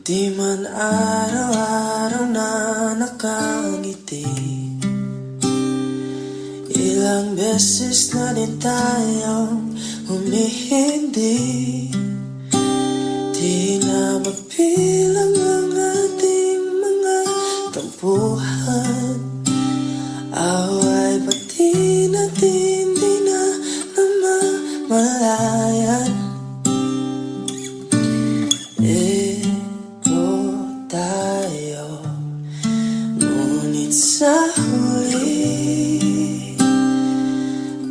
Di man araw-araw na nakangiti, ilang beses na din tayong humihindi. Di na mapilang ang ating mga tampuhan, away pati natin di na namamalayan. Tayo, ngunit sa huli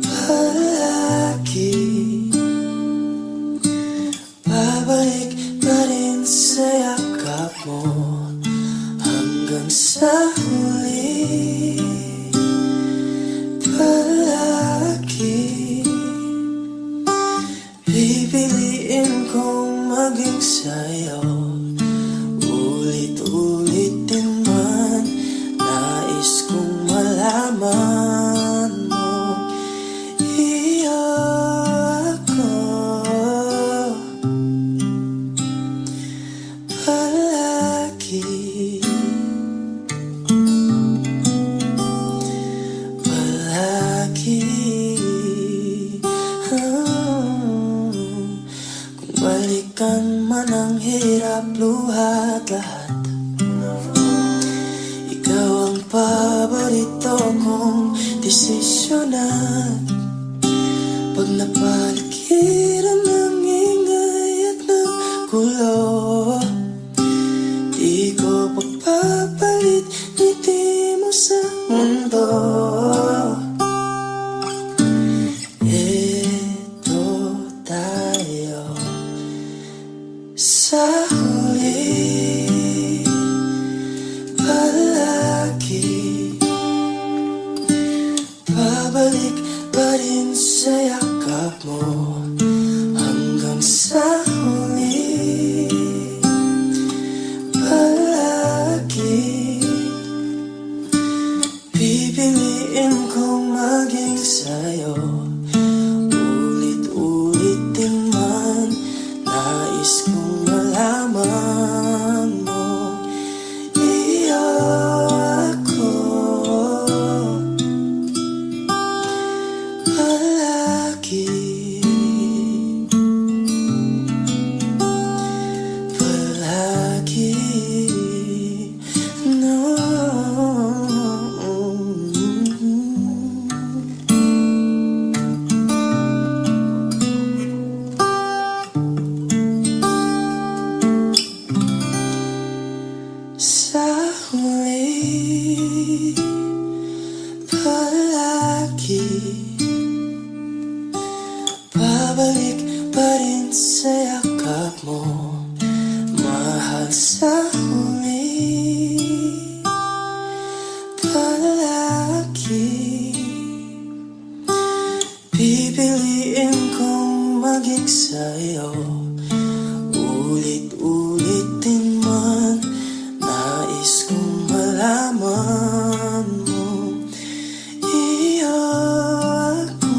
palagi babalik pa rin sa yakap mo hanggang sa huli palagi. Pipiliin kong maging sa'yo, ulit-ulitin man, nais kong malaman mo, iyo ako palagi, palagi. Kung balikan man ang hirap, luhat lahat, ikaw ang paborito kong desisyon. At pag napaligiran ng ingay at ng gulo, di ko pagpapalit ngiti mo sa mundo. Eto tayo sa huli palagi, babalik pa rin sa yakap mo hanggang sa huli palagi. Pipiliin kong maging sa'yo, ulit-ulitin man, nais kong malaman mo, iyo ako palagi, palagi. No. Sa huli palagi, babalik pa rin sa yakap mo, mahal. Sa huli palagi, pipiliin kong maging sa'yo, ulit-ulitin man, nais kong malaman mo, iyo ako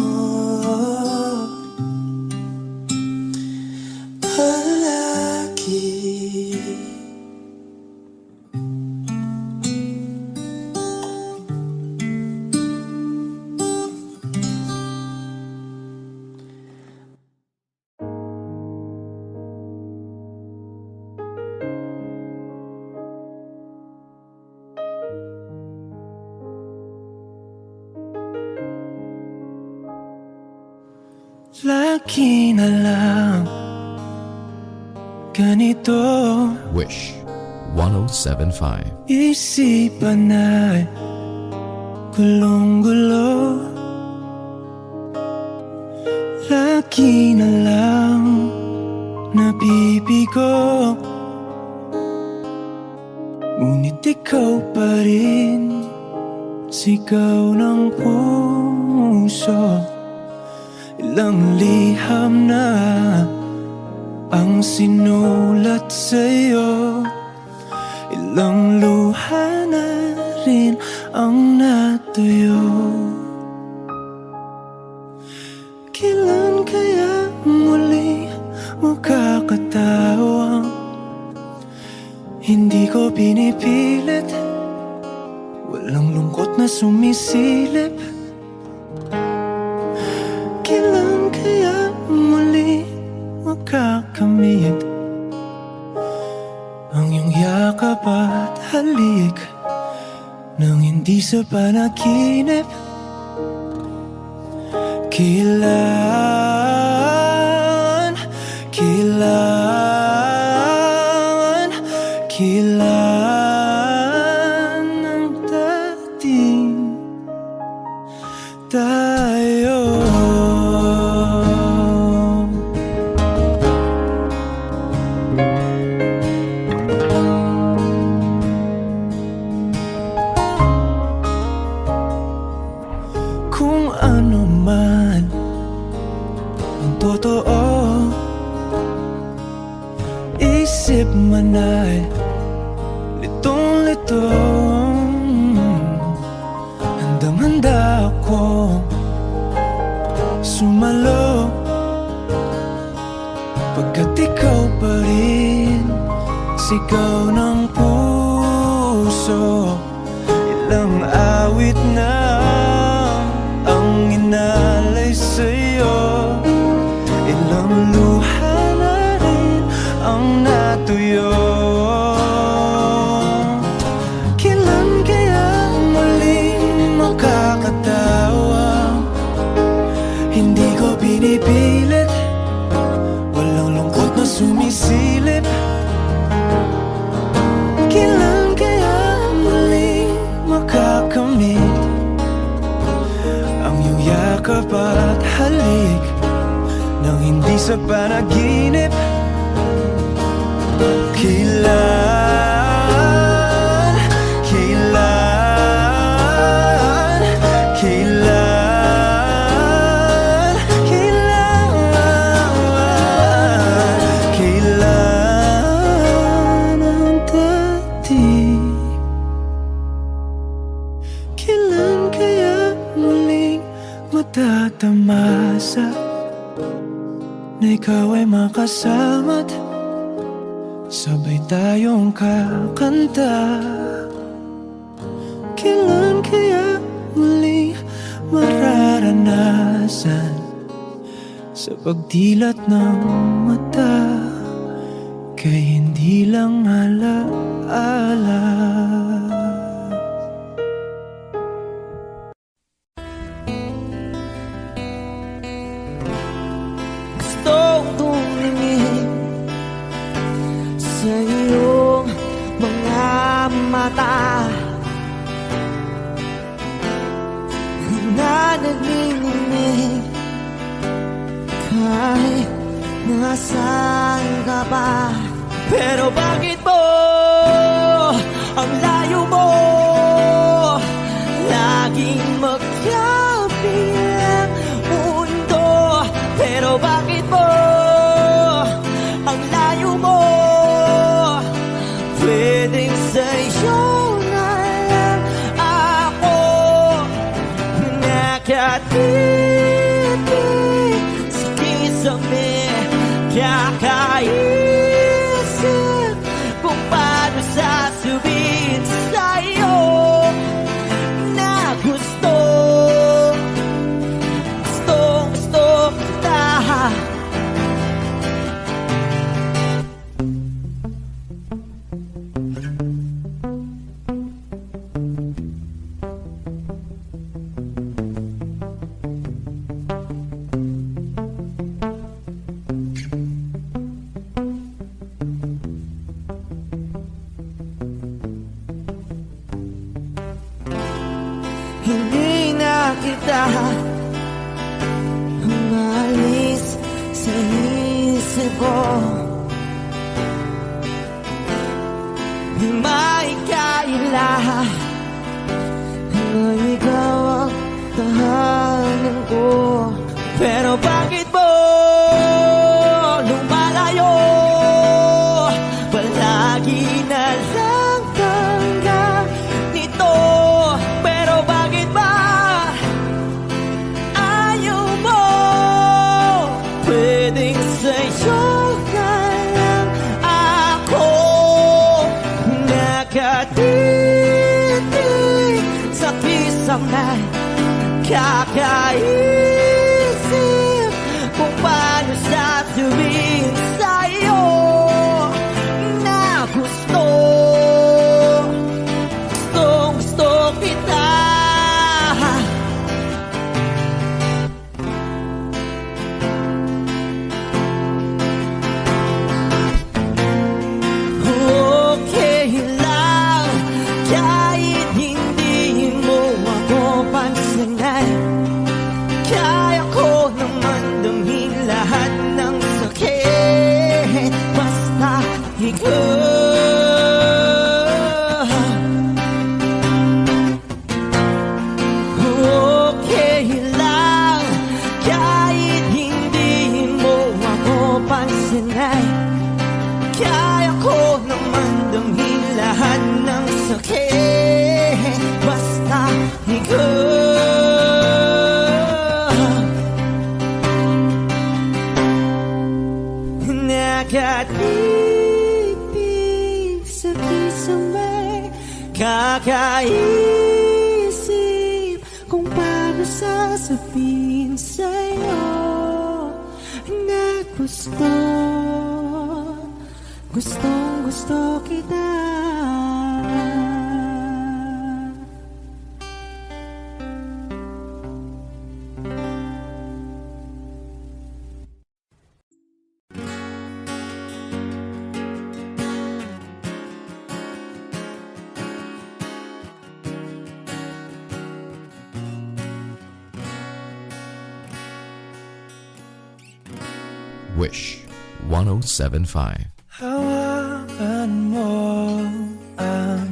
palagi. Lagi na lang ganito, Wish 1075. isipan ay gulong-gulo. Lagi na lang nabibigo, ngunit ikaw pa rin, sigaw ng puso. Ilang liham na ang sinulat sa'yo, ilang luha na rin ang natuyo. Kailan kaya muli makakatawang Hindi ko pinipilit, walang lungkot na sumisilip. Kailan kaya muli makakamit ang iyong yakap at halik nang hindi sa panaginip? Kailan, kailan, kailan ang dating tayo? Kung ano man ang totoo, isip man ay litong-litong, handang-handa akong sumalo, pagkat ikaw pa rin sigaw ng puso. Ilang awit na ang inalay sa'yo, ilang luha na rin ang natuyo. Kailan kaya muling makakatawa? Hindi ko pinipilit, walang lungkot na sumisilip. Kailan kaya muling makakamit ang iyong yakap at halik nang hindi sa panaginip? Kailan, kailan, kailan, kailan, kailan ang dating? Kailan kaya muling matatamasa na ikaw ay makasama't sabay tayong kakanta? Kailan kaya muling mararanasan sa pagdilat ng mata kay hindi lang alaala? Gustong tumingin sa iyong mga mata na nagniningning kahit nasaan ka pa. Pero bakit mo ang layo mo laging magkabilang mundo? Pero bakit mo ang layo mo? Pwedeng sa'yo na lang ako nakatitig sa kisame, kakaisip kung paano sasabihin sa'yo na gustong kita. Hindi na kita umalis sa isip ko. Di maikailan na ikaw ang tahanan ko. Pero bakit mo lumalayo? Palagi na lang hanggang nito. Pero bakit ba ayaw mo? Pwedeng sa'yo na lang ako isang na kakaisip kung paano sasabihin sa'yo na gusto kita. Okay lang kahit hindi mo ako pansinin. Kaya ko naman damhin lahat ng sakit basta ikaw. Okay lang kahit hindi mo ako pansinin. Kaya ko naman damhin lahat ng sakit basta ikaw. Nakatipid sa pisang may kakaisip kung paano sasabihin sa'yo na gusto kita. Wish 1075. Hawakan mo ang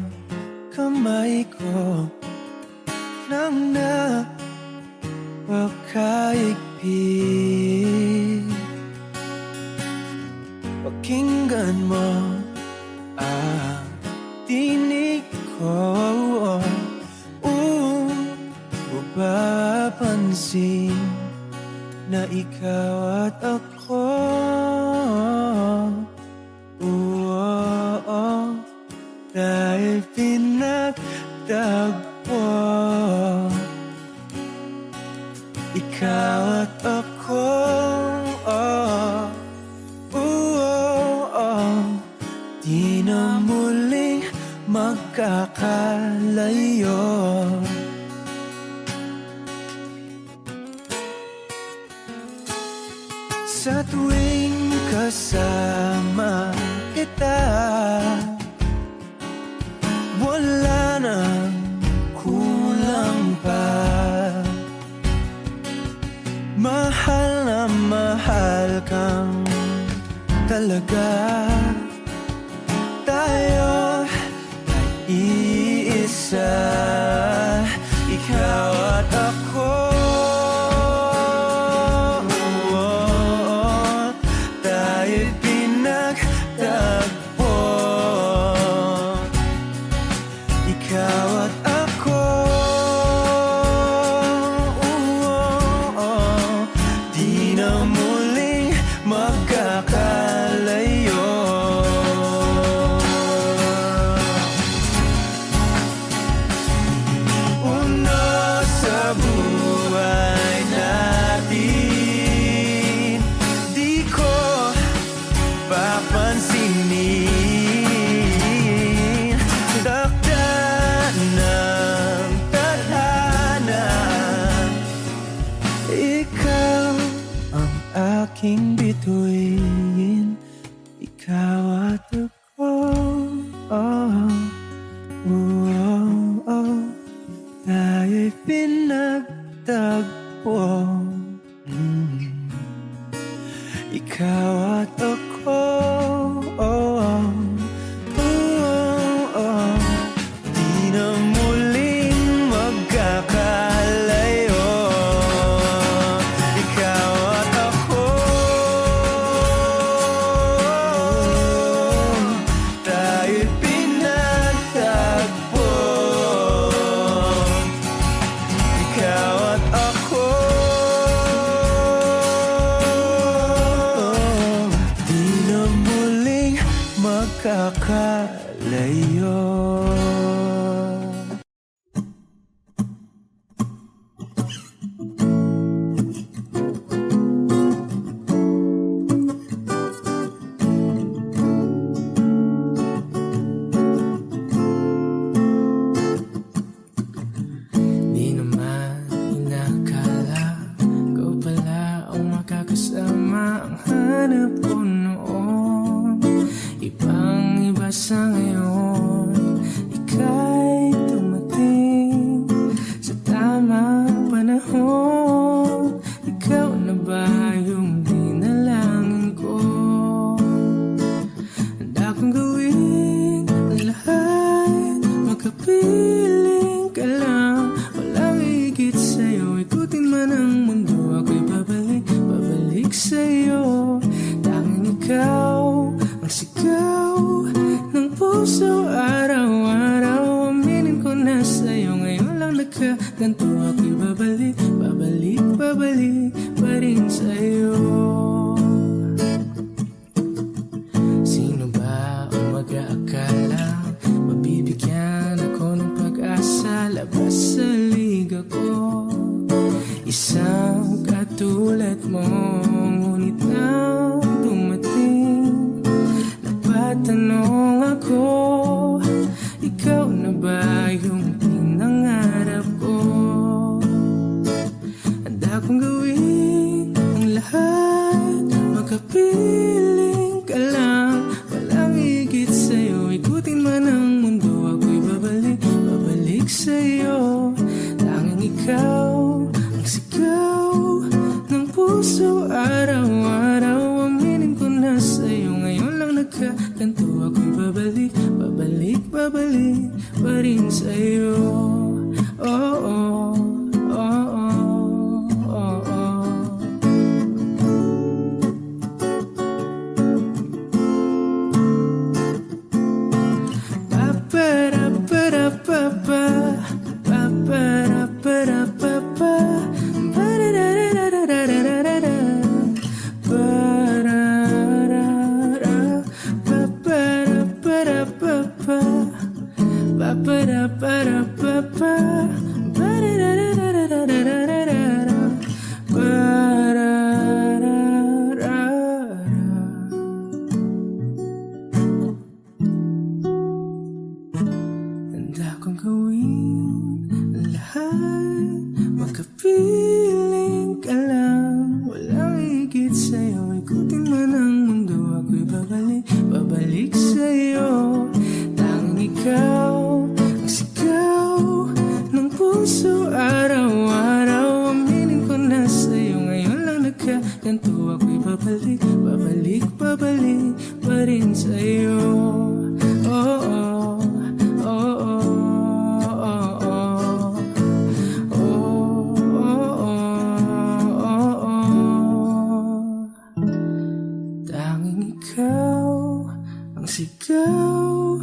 kamay ko nang napakaigpit. Pakinggan mo ang tinig ko, mapapansin na ikaw at ako. Dahil pinagtagpo, ikaw at ako. Di na muling magkakalayo. Sa tuwing kasama kita, wala nang kulang pa. Mahal na mahal kang talaga. Tayo ay iisa, ikaw at ako. Tayo'y pinagtagpo, ikaw at ako. Di na muling magkakalayo. Una sa buhay natin, di ko papansinin. Dakda ng tadhana, ikaw ang aking bituin, ikaw at ako. Tayo'y pinagtagpo, ikaw at ako. Di na muling magkakalayo. Ikaw at ako. Tayo'y pinagtagpo, ikaw at ako. Di na muling magkakalayo. ngayon ika'y dumating sa tamang panahon. Ikaw na ba yung dinalangin ko? Handa kong gawin ang lahat, makapiling ka lang. Walang higit sa'yo, ikutin man ang mundo, ako'y babalik, babalik sa'yo. Tanging ikaw ang sigaw ng puso araw-araw. Aminin ko na sa'yo, ngayon lang nagkaganto, ako'y babalik, babalik, babalik pa rin sa'yo. Sino ba ang mag-aakala mabibigyan ako ng pag-asa? Labas sa liga ko, isang katulad mo, ngunit nang dumating, napatanong ako, ikaw na ba yung pinangarap ko? Handa kong gawin ang lahat, makapiling ka lang. Walang higit sa'yo, ikutin man ang mundo, ako'y babalik, babalik sa'yo. Tanging ikaw ang sigaw ng puso araw-araw. Aminin ko na sa'yo, ngayon lang nagkaganto, ako'y babalik, babalik, babalik pa rin sa'yo. Oh, oh, oh, oh, oh, oh. Ba-ba-da-ba-da-ba-ba, ba-ba-da-ba-da-ba-ba, ba-da-da-da-da-da-da-da-da, ba-da-da-da, ba-ba-da-ba-da-ba-ba, ba-ba-da-ba-da-ba-ba, ba-da-da-da-da-da-da-da-da, ba-da-da-da. Handa kong gawin ang lahat, makapiling ka lang. Walang higit sa'yo, ikutin man ang mundo, ako'y babalik, babalik sa'yo. Tanging ikaw ang sigaw ng puso araw-araw. Aminin ko na sa'yo, ngayon lang nagkaganto, ako'y babalik, babalik, babalik pa rin sa'yo. Oh, oh, oh, oh, oh, oh. Oh, oh, oh, oh. Tanging ikaw ang sigaw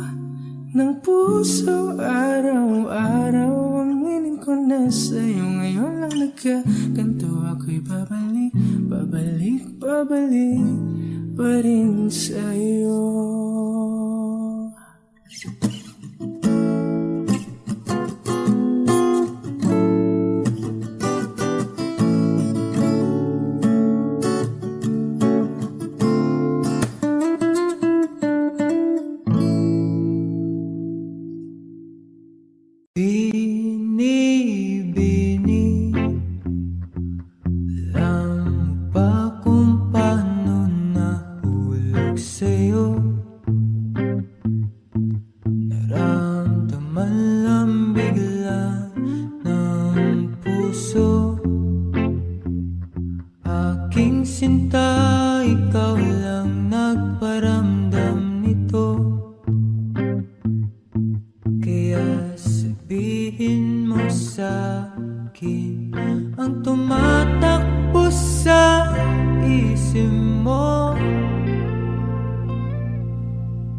ng puso araw-araw. Aminin ko na sa'yo, ngayon lang nagkaganto, ako'y babalik, babalik, babalik pa rin sa'yo. Bini-bini lang ba kung paano nahulog sa'yo? Naramdaman lang bigla ng puso, aking sinta, ikaw lang nagparamdam nito. Kaya sabihin mo sa'kin ang tumatakbo sa isip mo,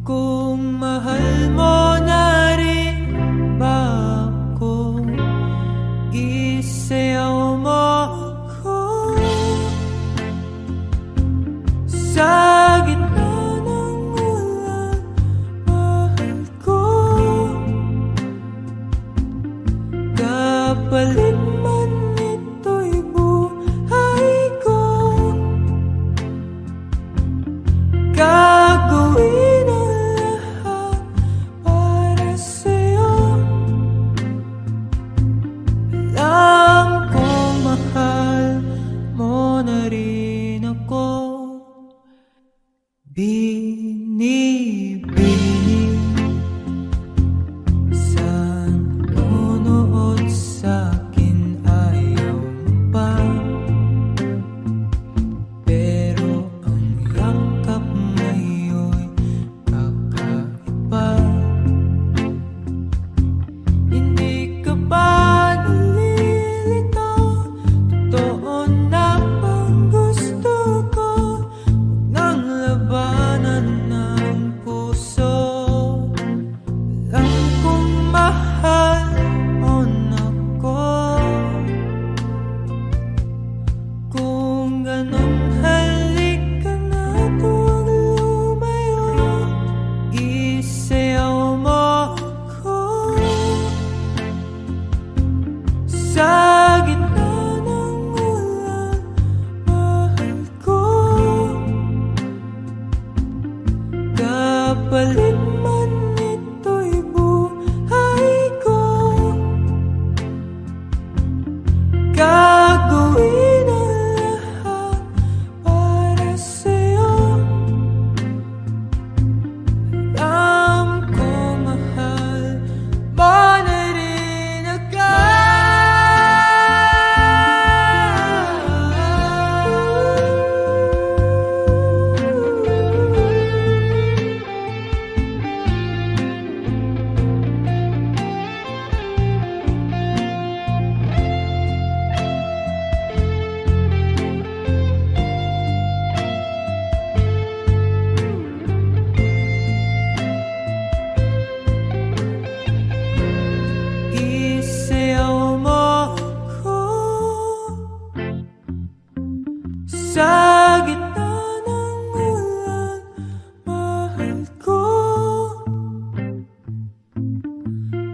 kung mahal mo na rin ba ako, isayaw mo ako sa gitna ng ulan, mahal ko. Kapalit man ito'y buhay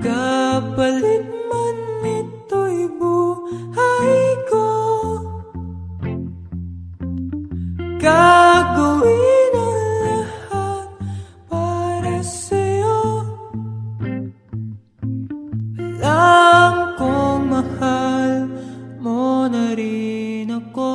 Kapalit man ito'y buhay ko, gagawin ang lahat para sa'yo. Alam kong mahal mo na rin ako.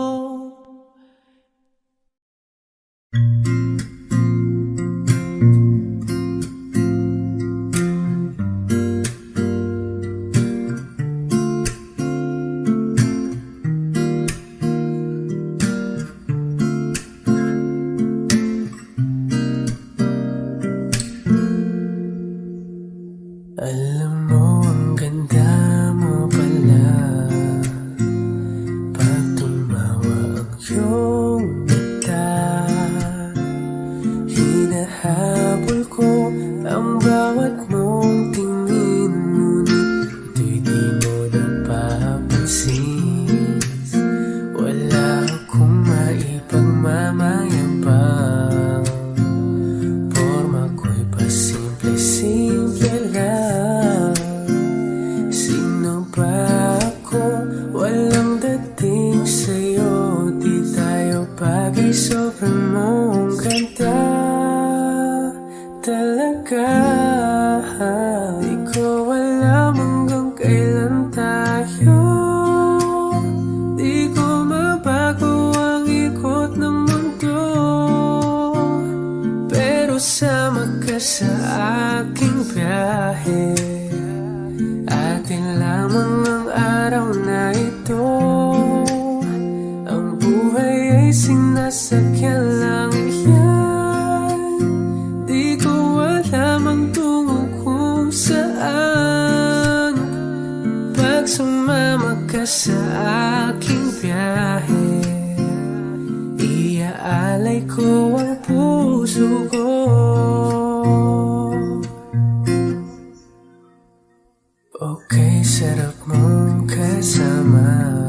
Alam mo, ang ganda mo pala pag tumawa ang iyong mata. Hinahabol ko ang bawat mong tingin, ngunit ito'y di mo napapansin. Wala akong maipagmamayabang, porma ko'y pasimple-simple lang. Sino ba ako? Walang dating sa'yo, di tayo bagay, sobrang mong ganda talaga. Di ko alam hanggang kailan tayo, di ko mabago ang ikot ng mundo, pero sama ka sa aking biyahe. Atin lamang ang araw na ito, ang buhay ay sinasakyan lang yan. Di ko alam ang tungo kung saan, pag sumama ka sa aking biyahe. Iaalay ko ang puso ko. Okay, sarap mong kasama,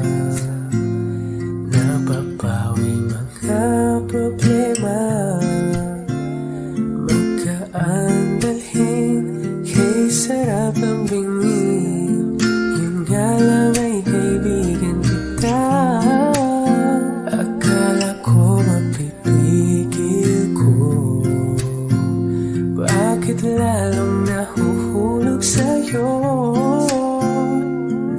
napapawi mga problema. Magkaan dalhin, kay sarap ang bingin, yun nga lang ay kaibigan kita. Akala ko mapipigil ko, bakit lalong nahuhulog sa'yo?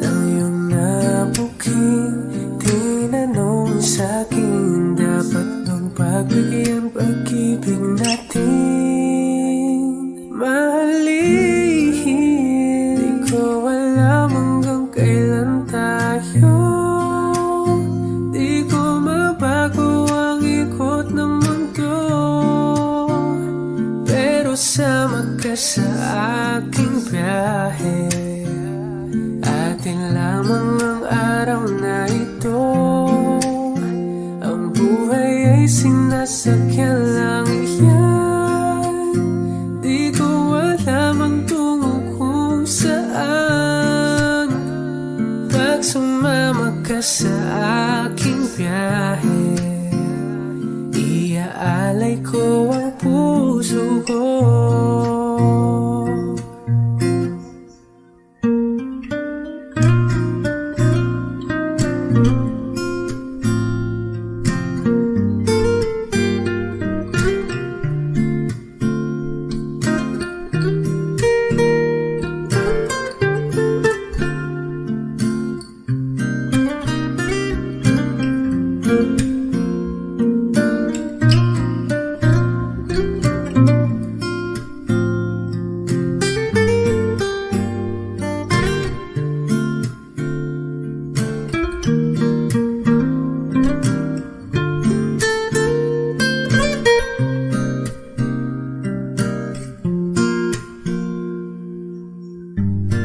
Nang iyong nabuking tinanong sa'kin, dapat nung pagbigyan pag-ibig natin mahalin. Di ko alam hanggang kailan tayo, di ko mabago ang ikot ng mundo, pero sama ka sa aking biyahe. Atin lamang ang araw na ito, ang buhay ay sinasakyan lang yan. Di ko alam ang tungo kung saan, pag sumama ka sa aking biyahe. Iaalay ko ang puso ko.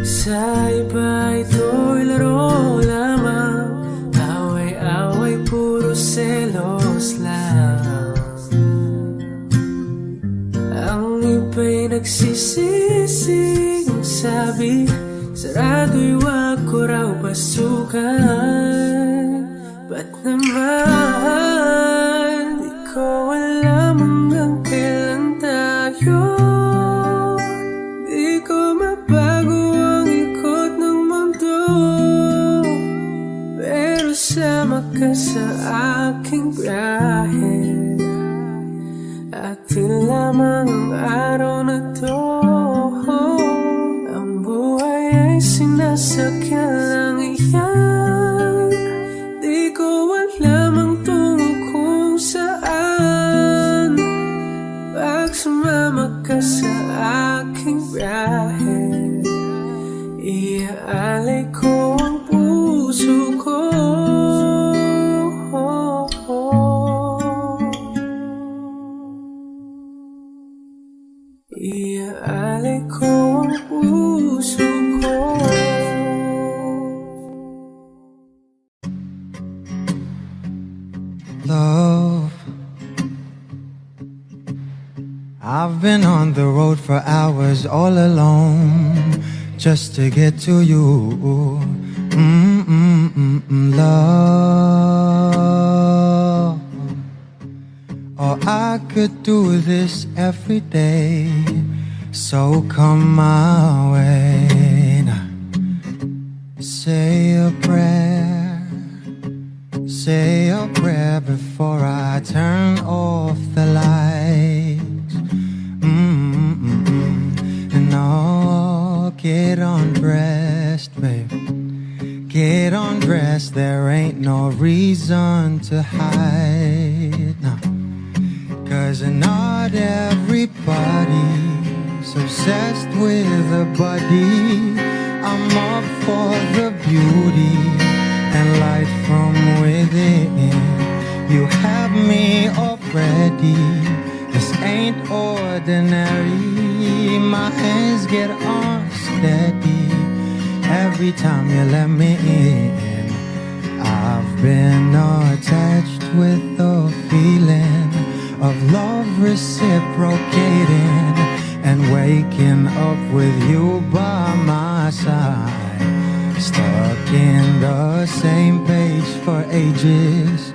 Sa iba ito'y laro lamang, away-away puro selos lang. Ang iba'y nagsisising sabi, sarado'y wag ko raw pasukan. Ba't naman di ko alam hanggang kailan tayo, di ko mabago sasakyan lang iyan. Di ko alam ang tungo kung saan. Pag sumama ka sa aking biyahe, iaalay ko ang puso ko. Iaalay ko ang puso ko. Love, I've been on the road for hours all alone just to get to you. Love, oh, I could do this every day, so come my way now. Say a prayer, say a prayer before I turn off the lights. And oh, get undressed, babe. Get undressed, there ain't no reason to hide now. 'Cause not everybody's obsessed with a body. I'm up for the beauty and light from within. You have me already. This ain't ordinary. My hands get unsteady every time you let me in. I've been attached with the feeling of love reciprocating and waking up with you by my side. Stuck in the same page for ages,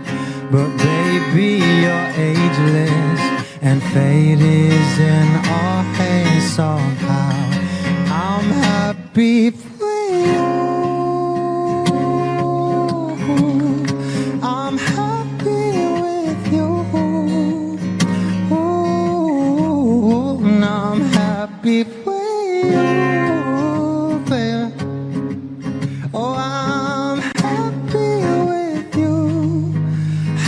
but baby, you're ageless, and fate is in our hands somehow. I'm happy for you. I'm happy with you. And I'm happy for you, baby. Oh, I'm happy with you.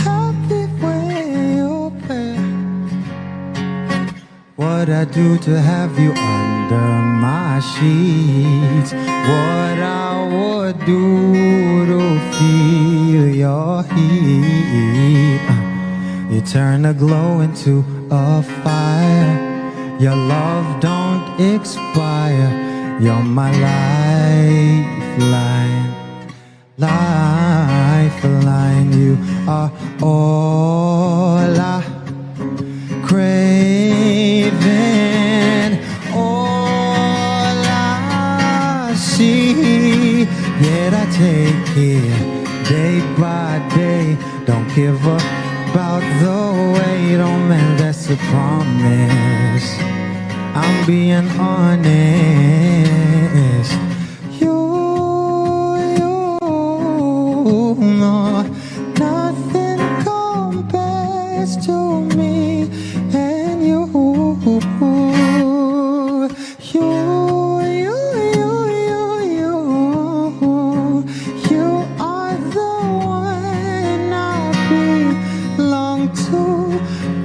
Happy with you, baby. What I do to have you under my sheets, what I would do to feel your heat. You turn a glow into a fire. Your love don't expire. You're my lifeline, lifeline. You are all I craving, all I see. Yet I take it day by day. Don't give up about the wait. Oh man, that's a promise. I'm being honest. You know nothing compares to me and you. You are the one I belong to.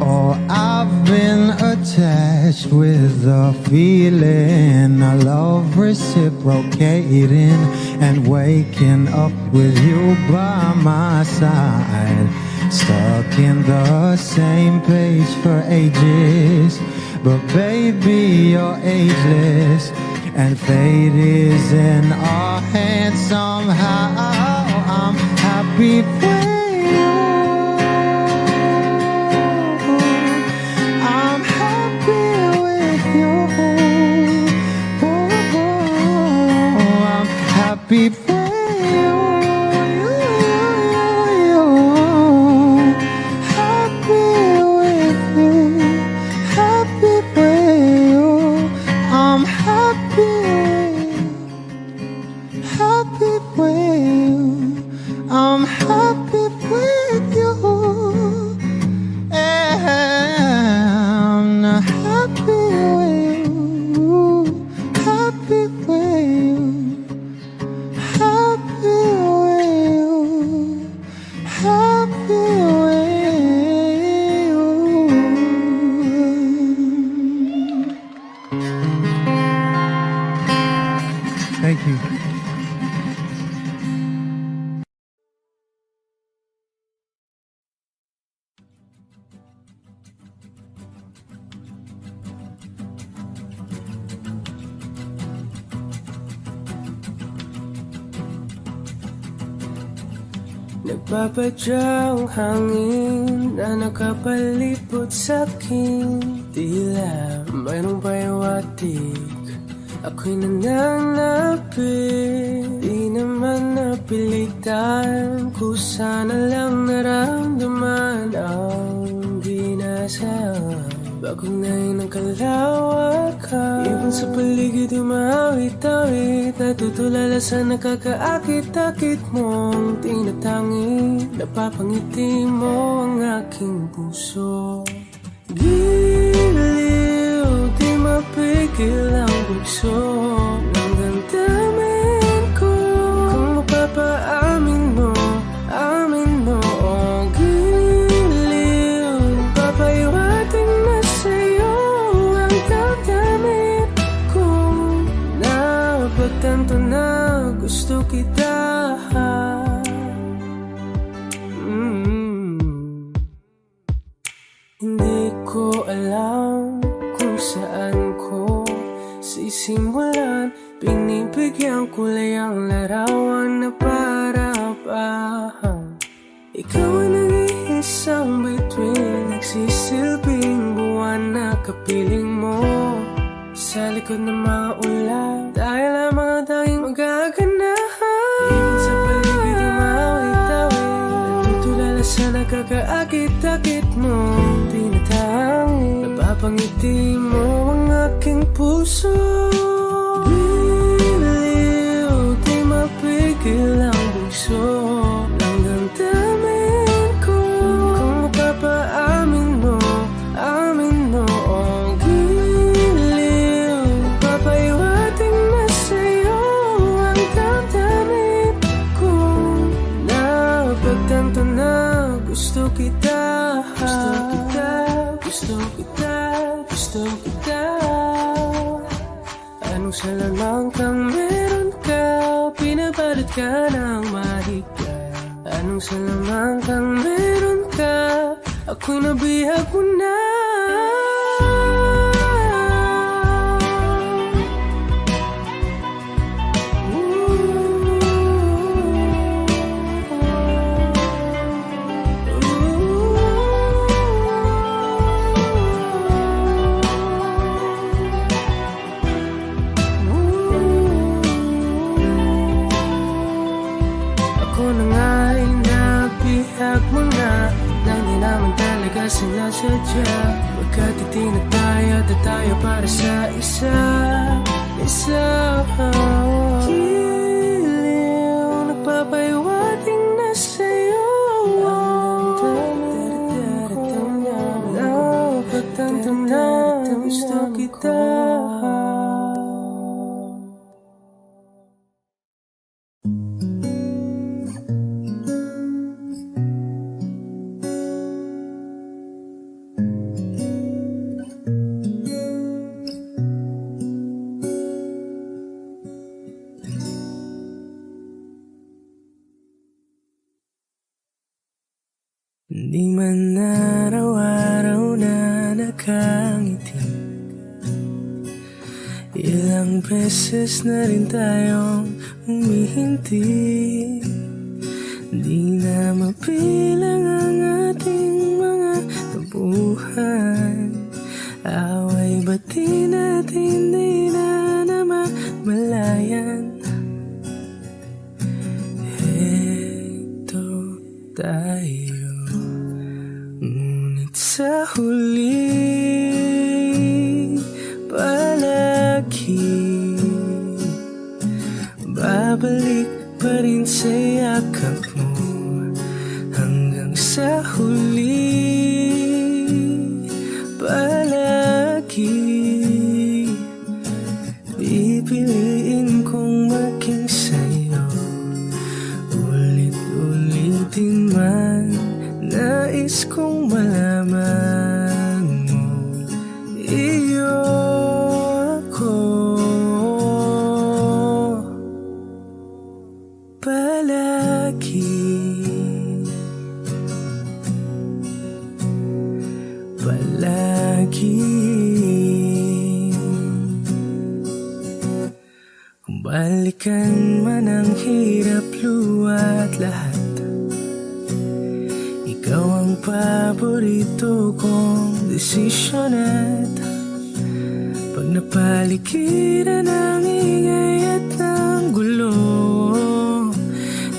Oh, I've been attached with the feeling of love reciprocating and waking up with you by my side. Stuck in the same page for ages, but baby, you're ageless, and fate is in our hands somehow. I'm happy for you. I'm happy with you. I'm happy for you. Happy with you. Happy with you. I'm happy with you. I'm happy with you. I'm not happy with you. Happy with you. Thank you. Nagpapadya ang hangin na nakapalipot sa'kin. Tila mayroong payawatig, ako'y nananapit. Di naman napilitan, kusana lang naramdaman ang ginasaan. Bagong nain ng kalawakan, ibon sa paligid umawit-awit. Natutulala sa nakakaakit-akit mong tinatangi. Napapangiti mo ang aking puso. Giliw, di mapigil ang bugso ng damdamin ko. Kung mapapaamin mo, amin mo. Oh, giliw, papaiwating na sa'yo ang damdamin ko. Napagtanto na gusto kita. Hindi ko alam kung saan ko sisimulan. Binibigyan ko lang ang larawan na para-pahan. Ikaw ang nag-iisang bituin, nagsisilbing buwan na kapiling mo. Sa likod ng mga ulan, dahil ang mga tanging magaganahan. Ibon sa paligid umawit-awit, natutulala sa nakakaakit-akit mo. Tinatangi, napapangiti mo ang aking puso. Giliw, di mapigil ang bugso ng damdamin ko. Kung mapapaamin mo, amin mo. Oh, giliw, papaiwating na sa'yo ang damdamin ko. Napagtanto na gusto kita. Gusto kita, gusto kita, gusto kita. Anong salamang kang meron ka, pinabalot ka ng mahigpit. Anong salamang kang meron ka, ako'y nabihag mo na. Sinasadya, pagkat itinataya at tayo para sa isa. Giliw, nagpapaiwating na sa'yo ang damdamin ko. Napagtanto na gusto kita. Di man araw-araw na nakangiti, ilang beses na rin tayong humihinti. Di na mapilang ang ating mga tampuhan. Away bati natin di na namamalayan. Heto tayo, ngunit sa huli palagi babalik pa rin sa yakap mo. Hanggang sa huli palagi pipiliin kong maging sa'yo. Ulit-ulitin man, nais kong malaman mo, iyo ako. Balikan man ang hirap, luwa't lahat, ikaw ang paborito kong desisyon. At pag napaligiran ng ingay at ng gulo,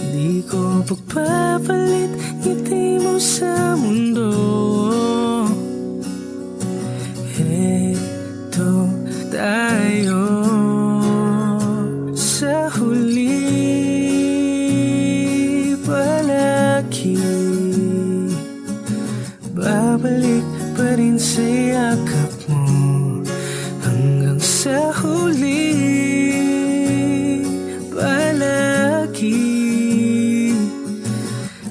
di ko pagpapalit ngiti mo sa mundo. Heto tayo sa huli, palagi babalik pa rin sa yakap mo. Hanggang sa huli, palagi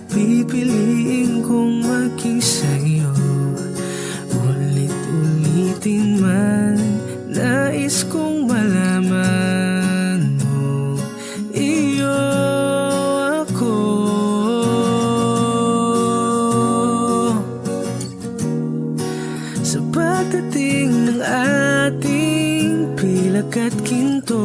pipiliin kong maging sa'yo. Ulit-ulitin man, nais kong malaman mo, iyo ako. Sa pagdating ng ating pilak at ginto,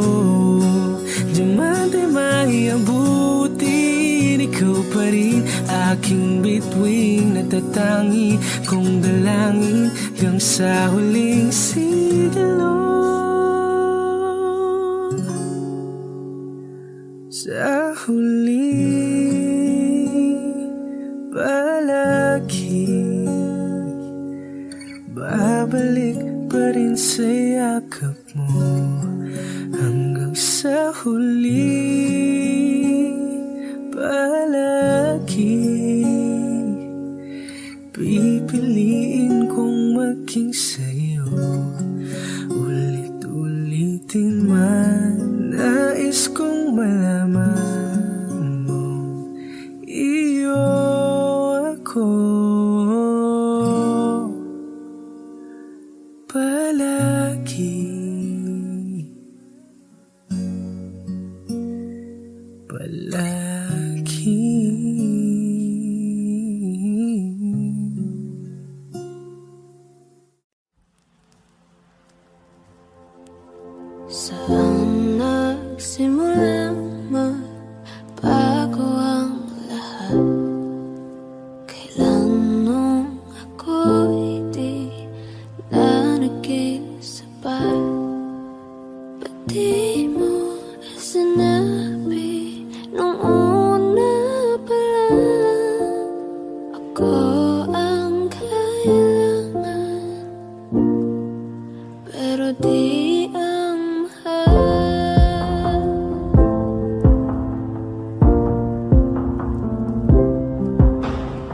diamante may abutin, ikaw pa rin aking bituin, natatangi kong dalangin hanggang sa huling sigilo. Sa huli, palagi babalik pa rin sa yakap mo. Hanggang sa huli, palagi pipiliin kong maging sa'yo. Ulit-ulitin man, nais kong malaman mo, iyo ako. Palagi, palagi. Saan nagsimulang magbago ang lahat? Kailan nung ako'y di na naging sapat? Ba't di mo sinabi nung una pa lang? Ako ang kailangan, pero di ang mahal.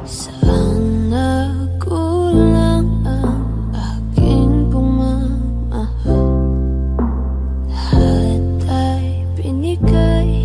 Saan nagkulang ang aking pagmamahal? Lahat ay binigay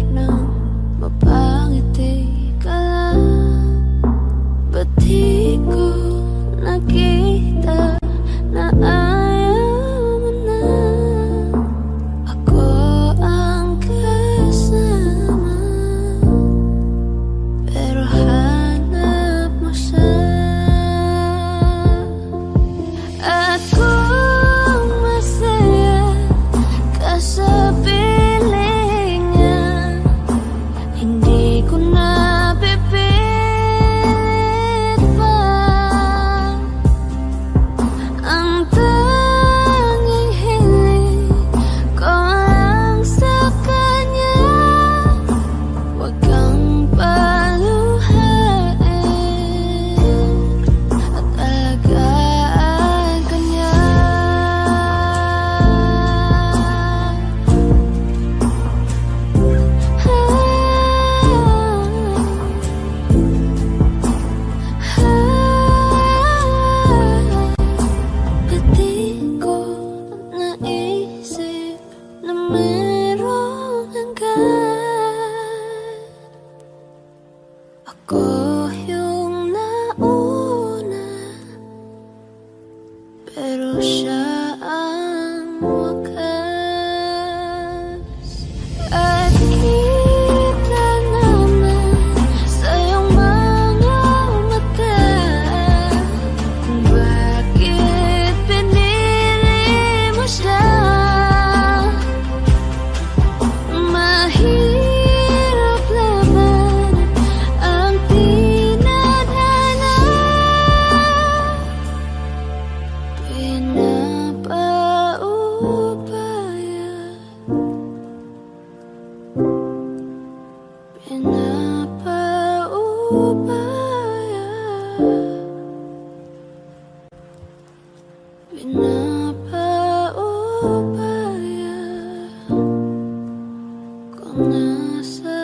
nasa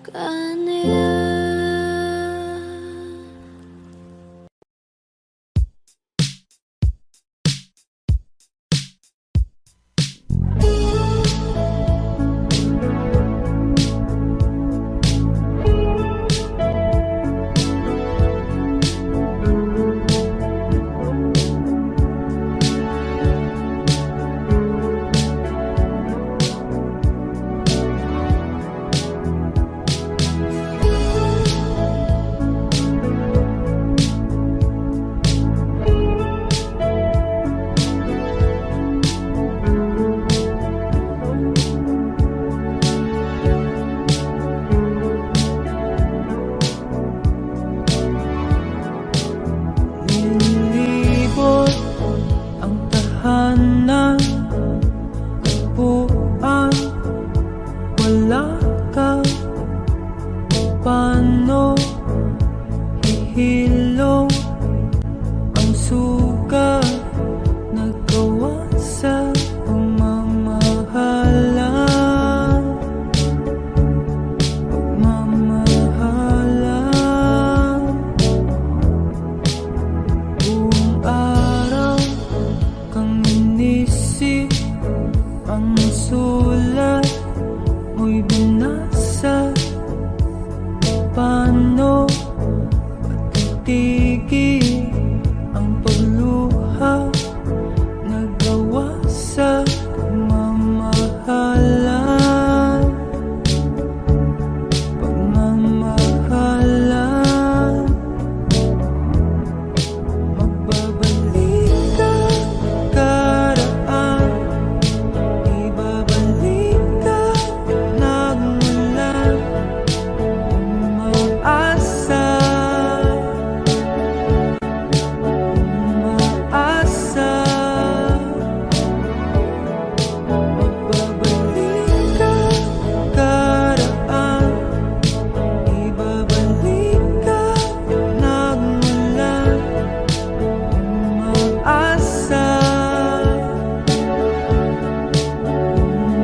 kanila. Nilibot ang tahanan, buwan, wala ka. Paano hihilong ang sugat nagawa sa pagmamahalan? Buong araw kang inisip, ang sulat mo'y binasa. Paano patitigil ang pagluha nagawa sa pagmamahalan? Magbabalik ka karaan, ibabalik ka nagmula. Umaasa, umaasa. Magbabalik ka karaan, ibabalik ka nagmula. Umaasa,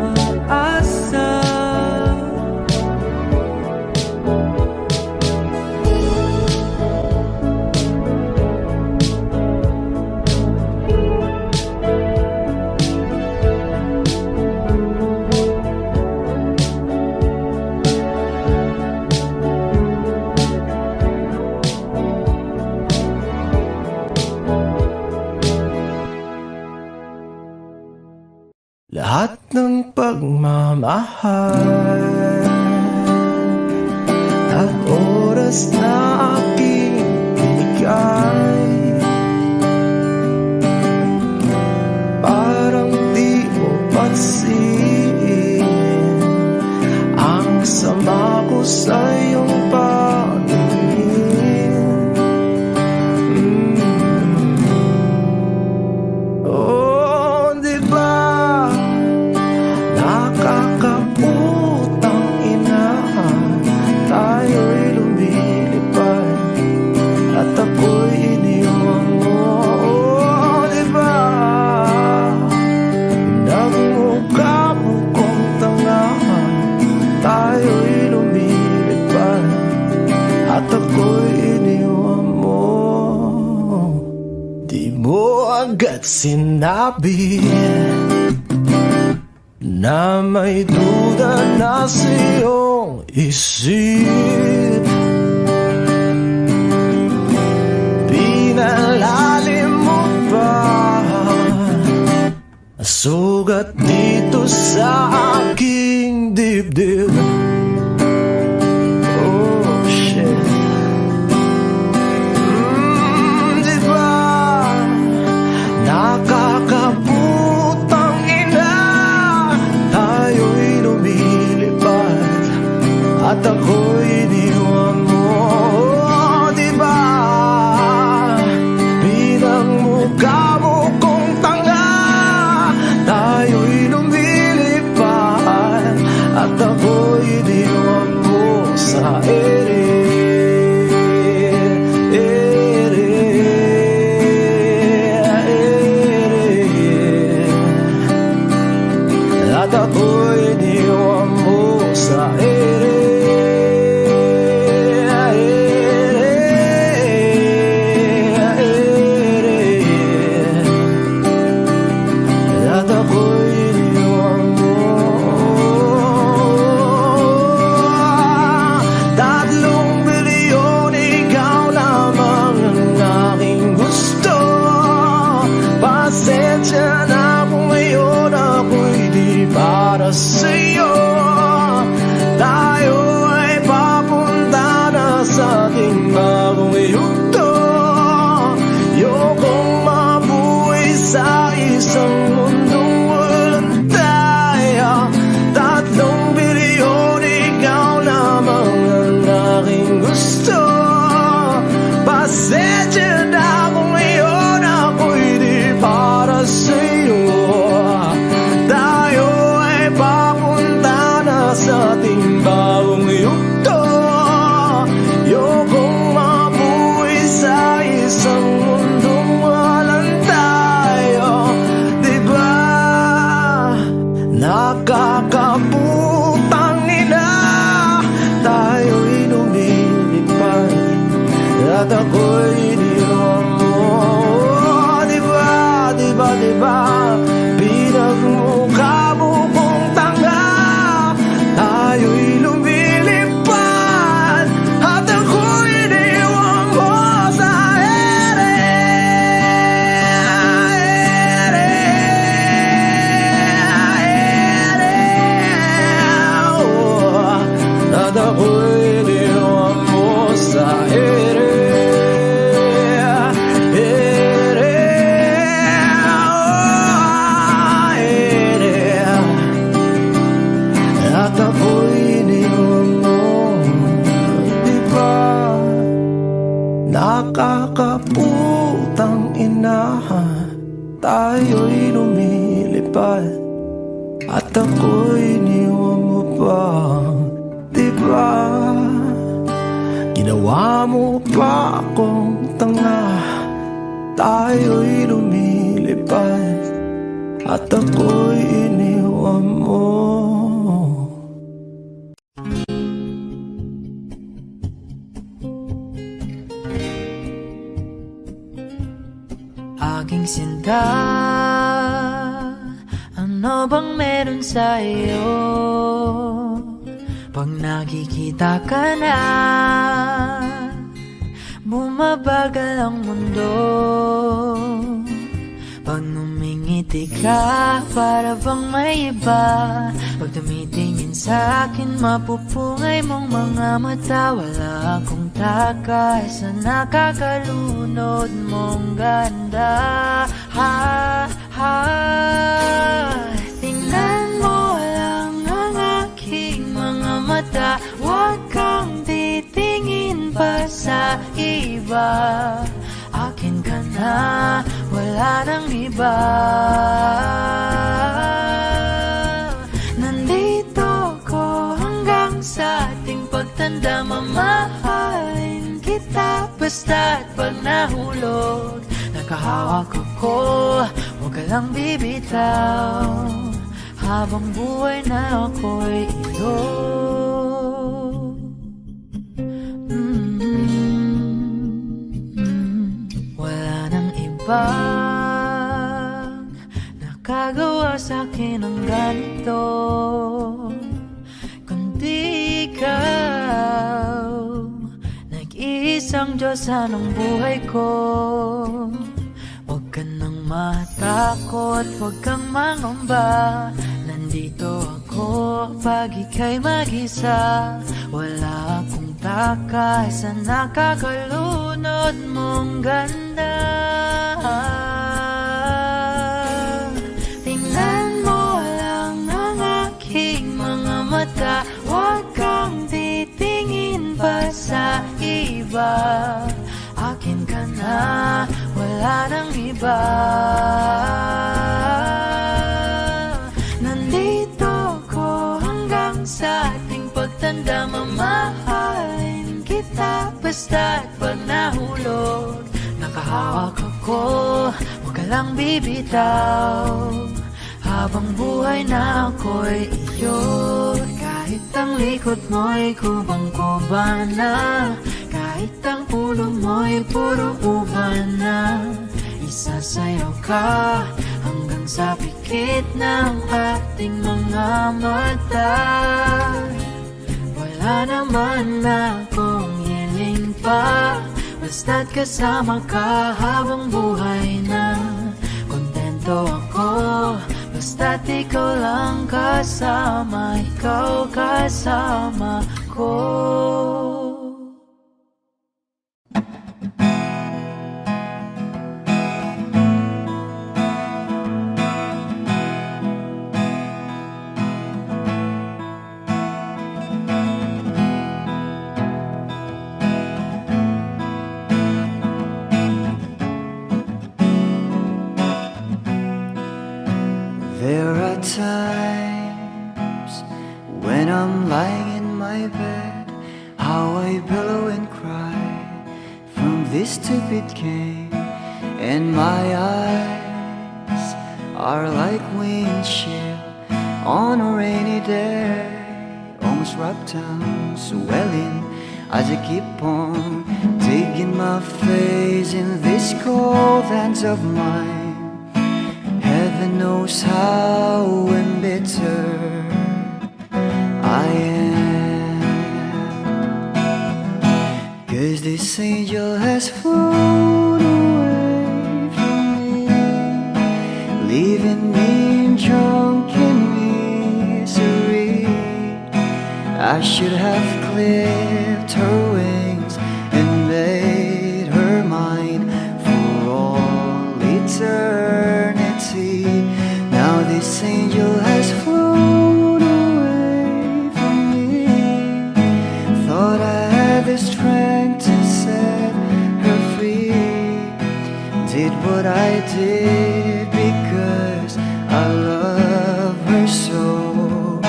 umaasa. Lahat ng pagmamahal at oras na aking binigay, parang di mo pansin ang sama ko sa iyong paningin. Oh, di ba nakakaputang ina, tayo'y lumilipad at ako'y iniwan mo. Oh, di ba nagmukha mo kong tanga, tayo'y lumilipad at ako'y iniwan mo. Di mo agad sinabi na may duda na sa iyong isip. Pinalalim mo pa ang sugat dito sa aking dibdib. Oh, shit. Di ba nakakaputang ina, tayo'y lumilipad at ako'y iniwan mo. Oh, di ba pinagmukha mo kong tanga, tayo'y lumilipad at ako'y iniwan mo. at ako'y iniwan mo sa ere. At ako'y iniwan mo. 3 bilyon, ikaw lamang ang aking gusto. Pasensya na kung ngayon ako'y di para sa'yo. Tayo ay papunta na sa ating bagong yugto. Ayokong mabuhay sa isang mundong walang tayo. 3 bilyon, ikaw lamang ang aking gusto. Pasensya na kung ngayon ako'y di para sa'yo. Tayo ay papunta na sa ating bagong yugto. Ayokong mabuhay sa isang mundong walang tayo. Diba? Nakakaputang ina, tayo'y lumilipad at ako'y iniwan mo. Diba, diba, diba, pinagmukha mo kong tanga. Tayo'y lumilipad at ako'y iniwan mo sa ere. At ako'y iniwan mo sa ere. At ako'y iniwan mo. Diba? Nakakaputang ina, tayo'y lumilipad at ako'y iniwan mo pa. Diba? Ginawa mo pa akong tanga. Tayo'y lumilipad at ako'y iniwan mo. Aking sinta, ano bang meron sa iyo? Pag nakikita ka na, bumabagal ang mundo. Pag numingiti ka, para bang may iba. Pag tumitingin sa akin, mapupungay mong mga mata. Wala akong takay sa nakakalunod mong ganda. Ha, ha, tingnan mo lang ang aking mga mata. Huwag kang titingin pa sa iba. Akin ka na, wala nang iba. Nandito ko hanggang sa ating pagtanda. Mamahalin kita basta't pag nahulog. Nakahawak ako, huwag ka lang bibitaw. Habang buhay na ako'y iyong. Wala nang ibang nakagawa sa'kin ng ganito, kundi ikaw. Nag-iisang Diyos ng buhay ko. Huwag ka nang matakot, huwag kang mangamba. Nandito ako pag ika'y mag-isa. Wala akong takay sa nakakalunod mong ganda. Tingnan mo lang ang aking mga mata. Huwag kang titingin pa sa iba. Akin ka na, wala nang iba. Nandito ko hanggang sa ating pagtanda. Mamahalin kita basta't pag nahulog. Nakahawak ako, huwag ka lang bibitaw. habang buhay na ako'y iyo. Kahit ang likod mo'y kubang-kuban na, kahit ang ulo mo'y puro uban na, isasayaw ka hanggang sa pikit ng ating mga mata. Wala naman akong hiling pa, basta't kasama ka habang buhay na. Kontento ako, basta't ikaw lang kasama, ikaw kasama ko. There are times when I'm lying in my bed, how I billow and cry from this stupid game, and my eyes are like windshield on a rainy day, almost wrapped down, swelling as I keep on digging my face in these cold hands of mine. Heaven knows how embittered I am, 'cause this angel has flown away from me, leaving me in drunken misery. I should have clipped her wings and made her mine for all eternity. Now this angel has flown away from me. Thought I had the strength to set her free. Did what I did because I love her so.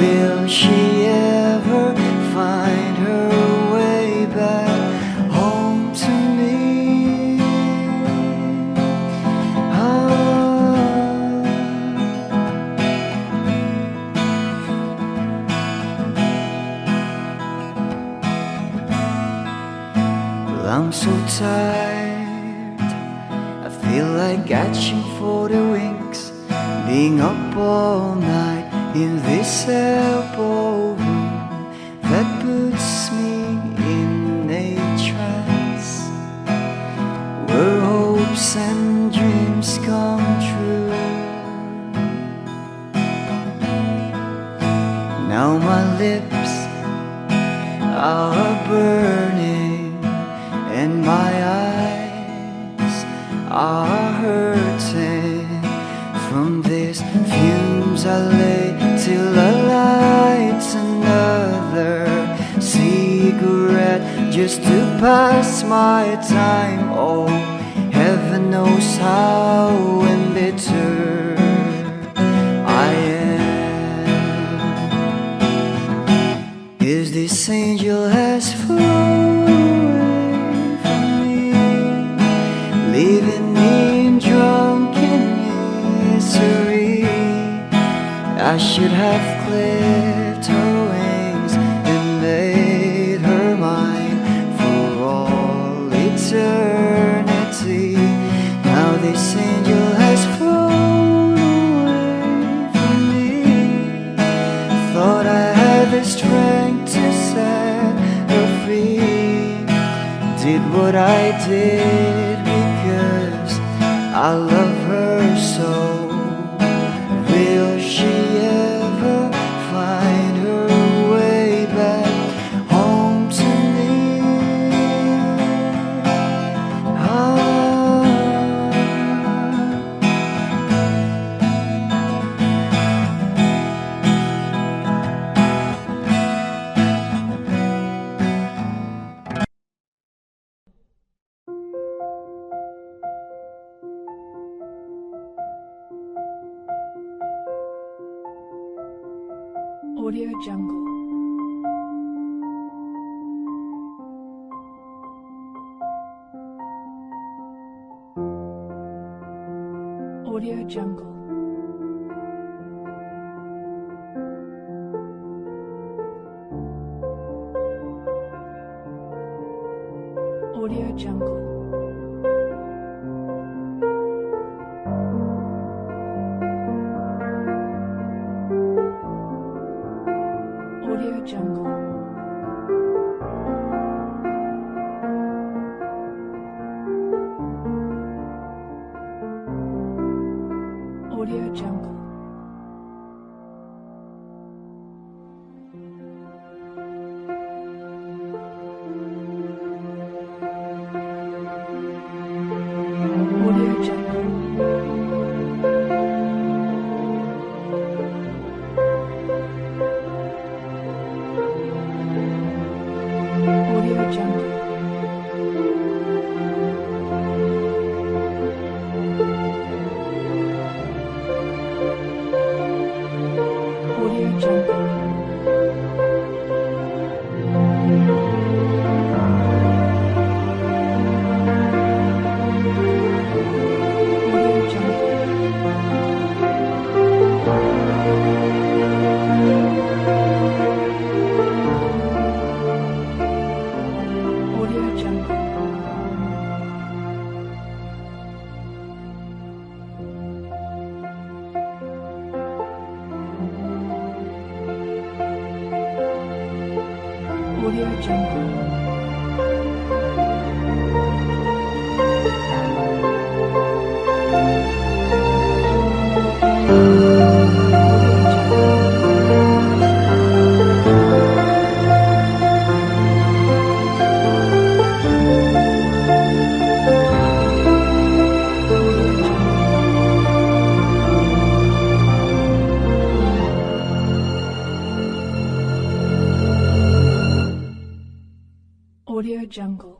Will she ever find her way back home to me? I'm so tired, I feel like catching for the wings, being up all night in this elbow room that puts me in a trance, where hopes and dreams come true. Now my lips are burning and my eyes are hurting from these fumes. I lay till I light another cigarette just to pass my time. Oh, heaven knows how embittered I am, 'cause this angel has flown, leaving me in drunken misery. I should have clipped her wings and made her mine for all eternity. Now this angel has flown away from me. Thought I had the strength to set her free. Did what I did because I love her so. Will she ever find her way back home to me? Audio Jungle. Audio Jungle. Audio Jungle. Audio Jungle. Audio Jungle. Audio Jungle. Audio Jungle. Audio Jungle. Audio Jungle. Audio Jungle. Audio Jungle. Audio Jungle.